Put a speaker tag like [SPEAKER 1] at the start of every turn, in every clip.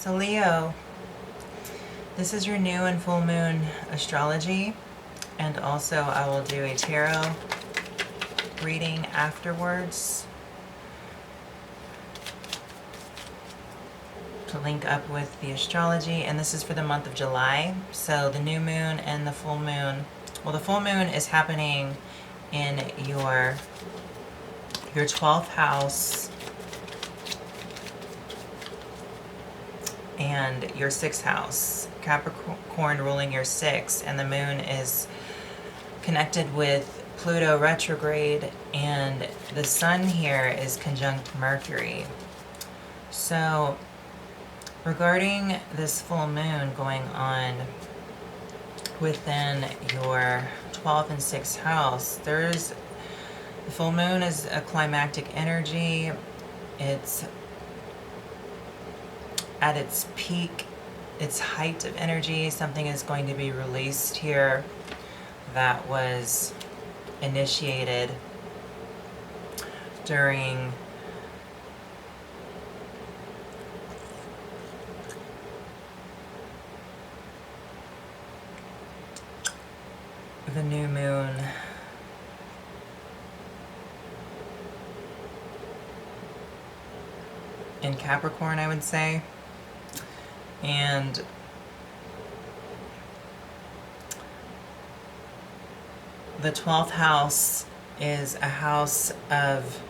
[SPEAKER 1] So Leo, this is your new and full moon astrology, and also I will do a tarot reading afterwards to link up with the astrology, and this is for the month of July. So the new moon and the full moon, well, the full moon is happening in your 12th house and your 6th house. Capricorn ruling your 6th, and the moon is connected with Pluto retrograde, and the sun here is conjunct Mercury. So regarding this full moon going on within your 12th and 6th house, the full moon is a climactic energy. It's at its peak, its height of energy. Something is going to be released here that was initiated during the new moon in Capricorn, I would say. And the 12th house is a house of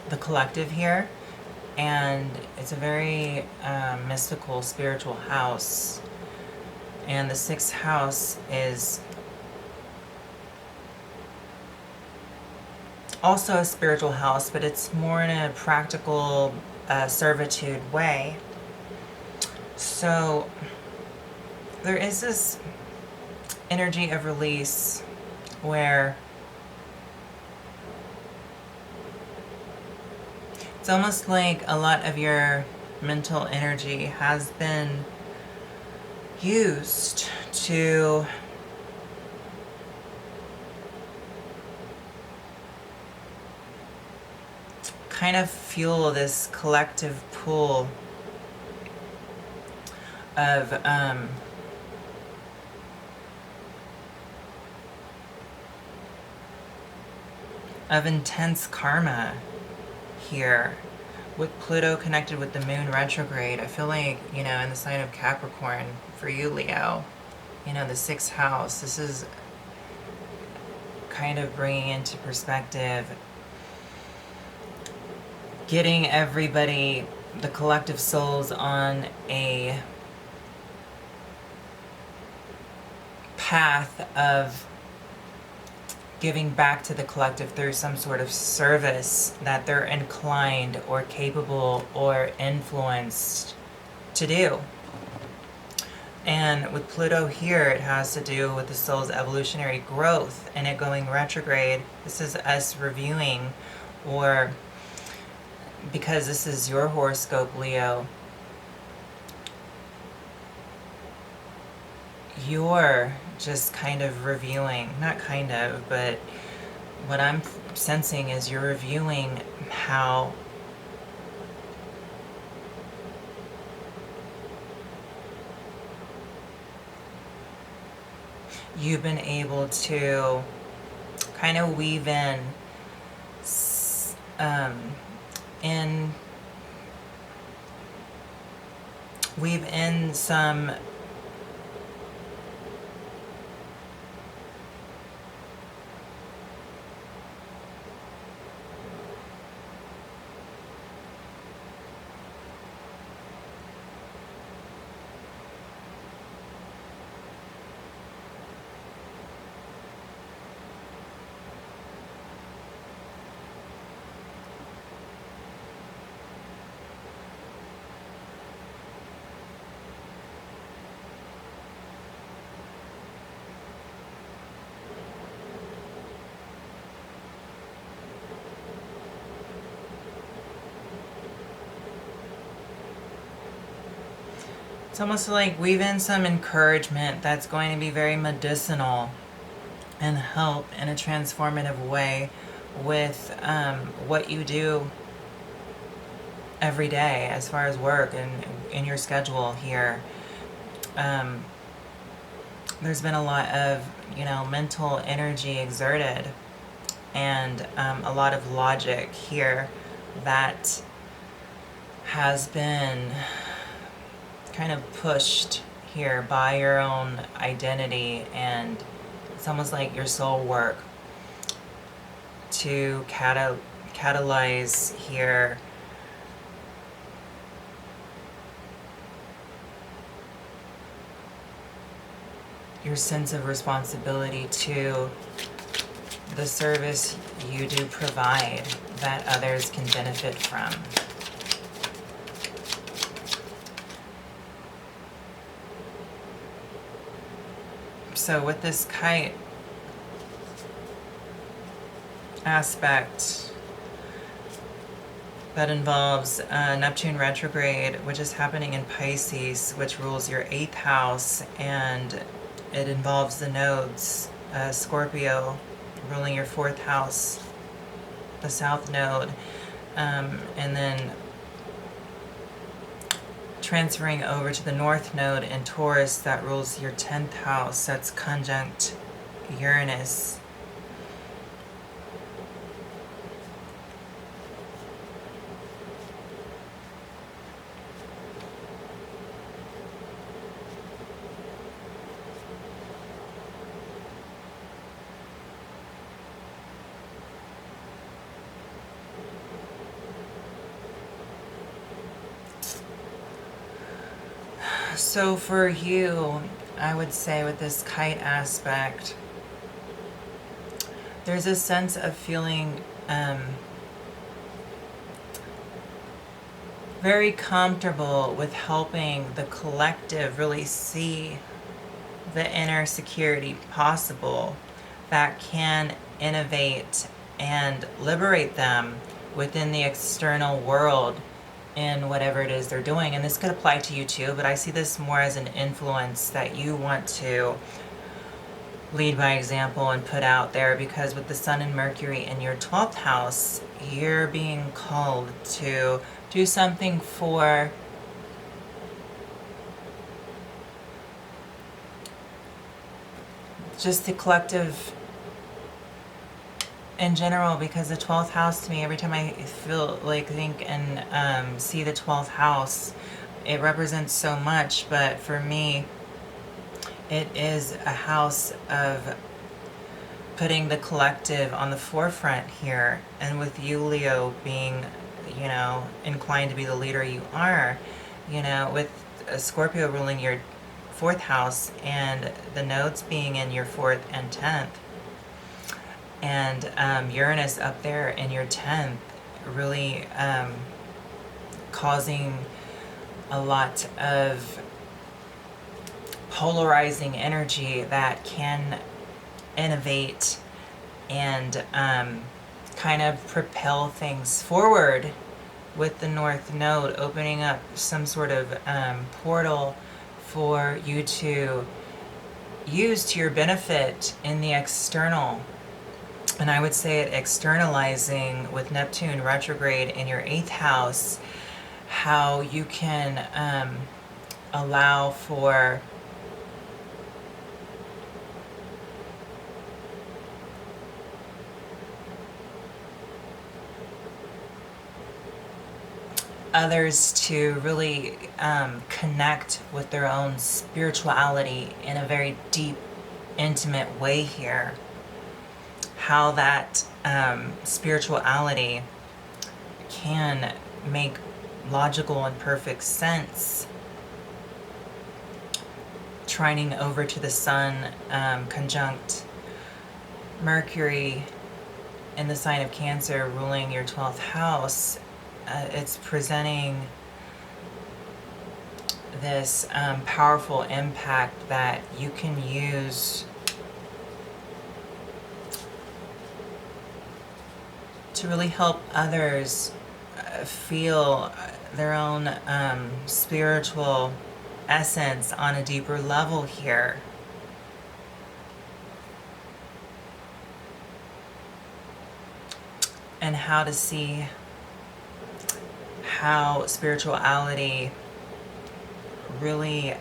[SPEAKER 1] the collective here, and it's a very mystical, spiritual house. And the 6th house is also a spiritual house, but it's more in a practical servitude way. So there is this energy of release where it's almost like a lot of your mental energy has been used to kind of fuel this collective pool of intense karma here with Pluto connected with the moon retrograde. I feel like, in the sign of Capricorn, for you, Leo, the 6th house, this is kind of bringing into perspective, getting everybody, the collective souls, on a path of giving back to the collective through some sort of service that they're inclined or capable or influenced to do. And with Pluto here, it has to do with the soul's evolutionary growth, and it going retrograde. This is us reviewing, or because this is your horoscope, Leo, you're just kind of reviewing, not kind of, but what I'm sensing is you're reviewing how you've been able to kind of weave in some it's almost like weave in some encouragement that's going to be very medicinal and help in a transformative way with what you do every day as far as work and in your schedule here. There's been a lot of, mental energy exerted, and a lot of logic here that has been kind of pushed here by your own identity, and it's almost like your soul work to catalyze here your sense of responsibility to the service you do provide that others can benefit from. So with this kite aspect that involves Neptune retrograde, which is happening in Pisces, which rules your 8th house, and it involves the nodes, Scorpio ruling your 4th house, the South Node, and then transferring over to the North Node in Taurus that rules your 10th house, that's conjunct Uranus. So for you, I would say with this kite aspect, there's a sense of feeling very comfortable with helping the collective really see the inner security possible that can innovate and liberate them within the external world in whatever it is they're doing. And this could apply to you too, but I see this more as an influence that you want to lead by example and put out there, because with the Sun and Mercury in your 12th house, you're being called to do something for just the collective in general, because the 12th house to me, every time I think and see the 12th house, it represents so much. But for me, it is a house of putting the collective on the forefront here. And with you, Leo, being, inclined to be the leader you are, with Scorpio ruling your 4th house and the nodes being in your 4th and 10th, and Uranus up there in your 10th, really causing a lot of polarizing energy that can innovate and kind of propel things forward, with the North Node opening up some sort of portal for you to use to your benefit in the external. And I would say it externalizing with Neptune retrograde in your 8th house, how you can allow for others to really connect with their own spirituality in a very deep, intimate way here. How that spirituality can make logical and perfect sense. Trining over to the Sun, conjunct Mercury in the sign of Cancer, ruling your 12th house. It's presenting this powerful impact that you can use to really help others feel their own spiritual essence on a deeper level here. And how to see how spirituality really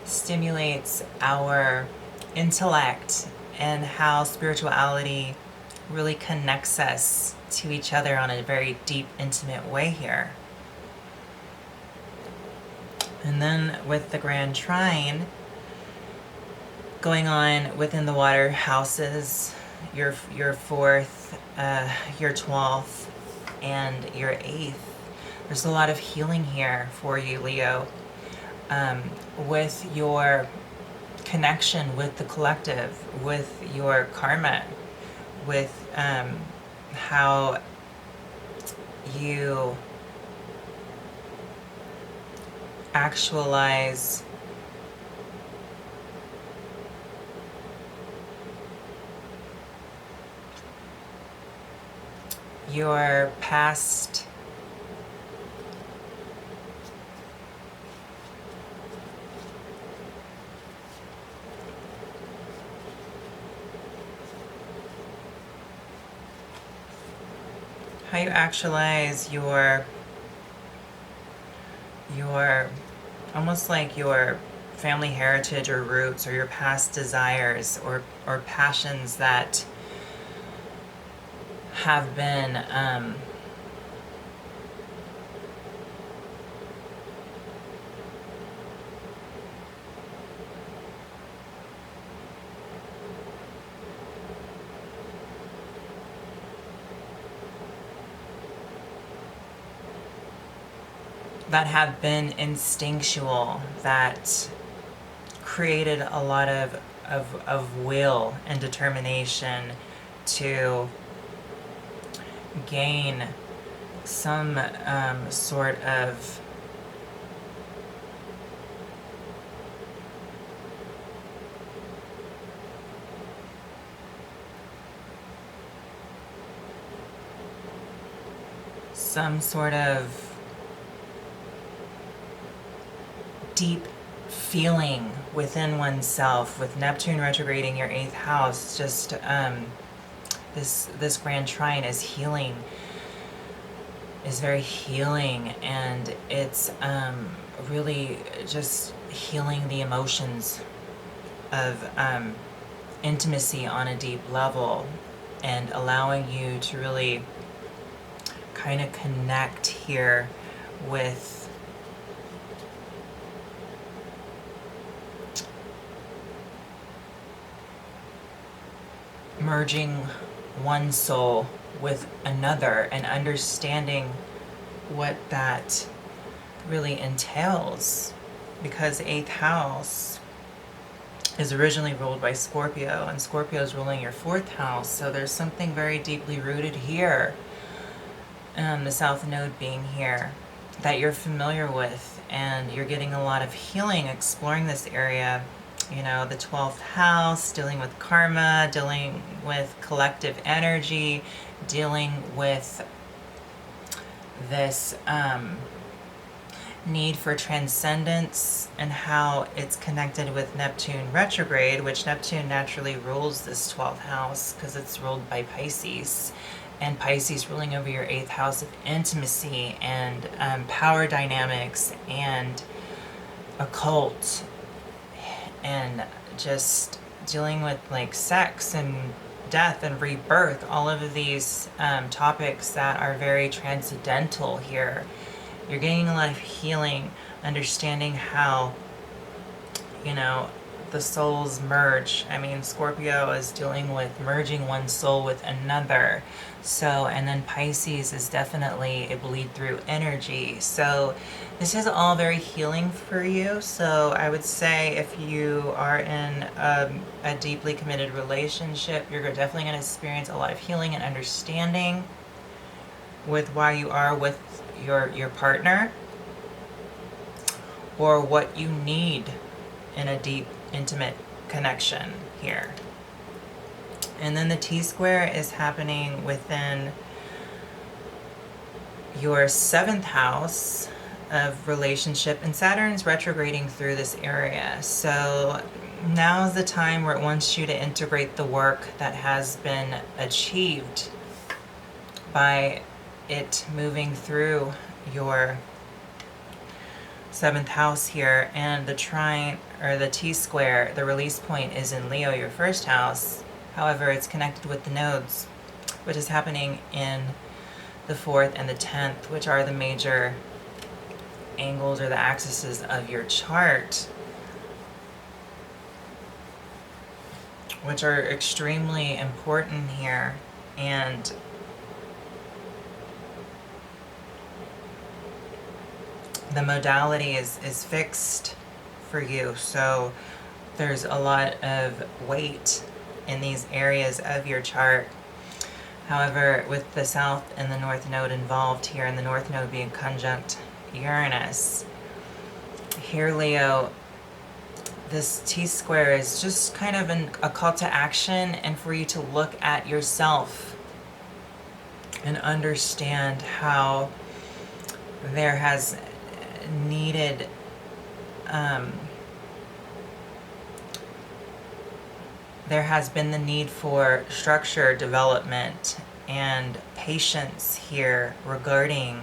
[SPEAKER 1] stimulates our intellect, and how spirituality really connects us to each other on a very deep, intimate way here. And then with the Grand Trine going on within the water houses, your 4th, your 12th, and your 8th, there's a lot of healing here for you, Leo, with your connection with the collective, with your karma, with how you actualize your past how you actualize your almost like your family heritage or roots, or your past desires or passions that have been that have been instinctual, that created a lot of will and determination to gain some sort of deep feeling within oneself. With Neptune retrograding your 8th house, just this Grand Trine is healing, is very healing, and it's really just healing the emotions of intimacy on a deep level, and allowing you to really kind of connect here with merging one soul with another and understanding what that really entails, because 8th house is originally ruled by Scorpio, and Scorpio is ruling your 4th house, so there's something very deeply rooted here, the South Node being here, that you're familiar with, and you're getting a lot of healing exploring this area. You know, the 12th house, dealing with karma, dealing with collective energy, dealing with this need for transcendence, and how it's connected with Neptune retrograde, which Neptune naturally rules this 12th house because it's ruled by Pisces, and Pisces ruling over your 8th house of intimacy and power dynamics and occult, and just dealing with like sex and death and rebirth, all of these topics that are very transcendental here. You're getting a lot of healing, understanding how, you know, the souls merge. I mean, Scorpio is dealing with merging one soul with another. So, and then Pisces is definitely a bleed through energy. So this is all very healing for you. So I would say if you are in a deeply committed relationship, you're definitely going to experience a lot of healing and understanding with why you are with your partner, or what you need in a deep, intimate connection here. And then the T-square is happening within your 7th house of relationship, and Saturn's retrograding through this area. So now is the time where it wants you to integrate the work that has been achieved by it moving through your 7th house here, and the trine or the T-square, the release point is in Leo, your 1st house. However, it's connected with the nodes, which is happening in the 4th and the 10th, which are the major angles or the axes of your chart, which are extremely important here. And the modality is fixed for you, so there's a lot of weight in these areas of your chart. However, with the South and the North Node involved here, and the North Node being conjunct Uranus, here, Leo, this T-square is just kind of a call to action, and for you to look at yourself and understand how there has needed there has been the need for structure, development, and patience here regarding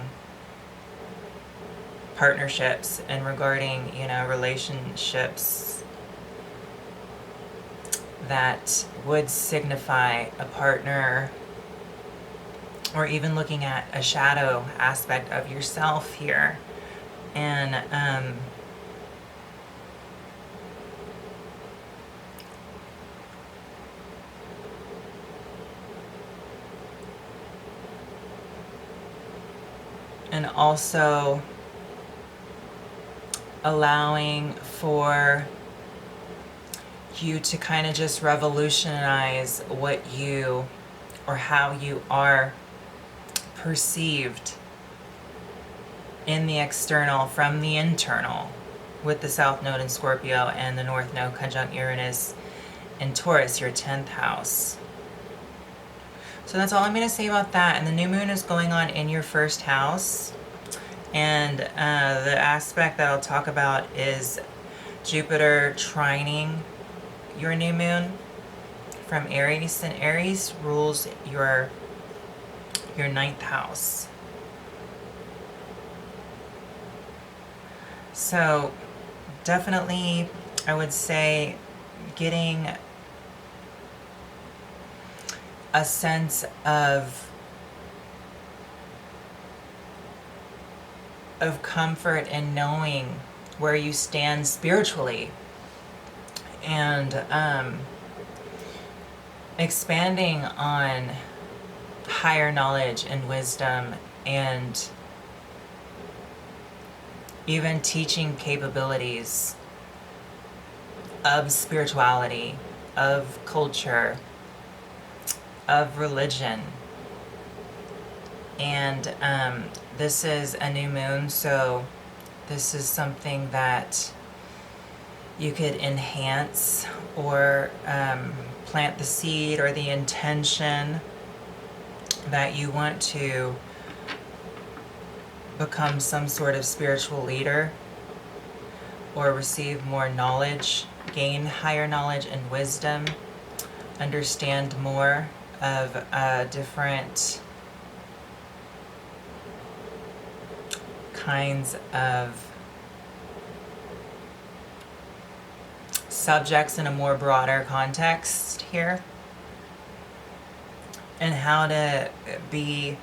[SPEAKER 1] partnerships and regarding, relationships that would signify a partner, or even looking at a shadow aspect of yourself here. And also allowing for you to kind of just revolutionize what you, or how you are perceived in the external from the internal, with the South Node in Scorpio and the North Node conjunct Uranus in Taurus, your 10th house. So that's all I'm going to say about that. And the new moon is going on in your 1st house. And the aspect that I'll talk about is Jupiter trining your new moon from Aries, and Aries rules your 9th house. So definitely, I would say, getting a sense of comfort in knowing where you stand spiritually, and expanding on higher knowledge and wisdom, and even teaching capabilities of spirituality, of culture, of religion. And this is a new moon, so this is something that you could enhance, or plant the seed or the intention that you want to become some sort of spiritual leader, or receive more knowledge, gain higher knowledge and wisdom, understand more of different kinds of subjects in a more broader context here, and how to be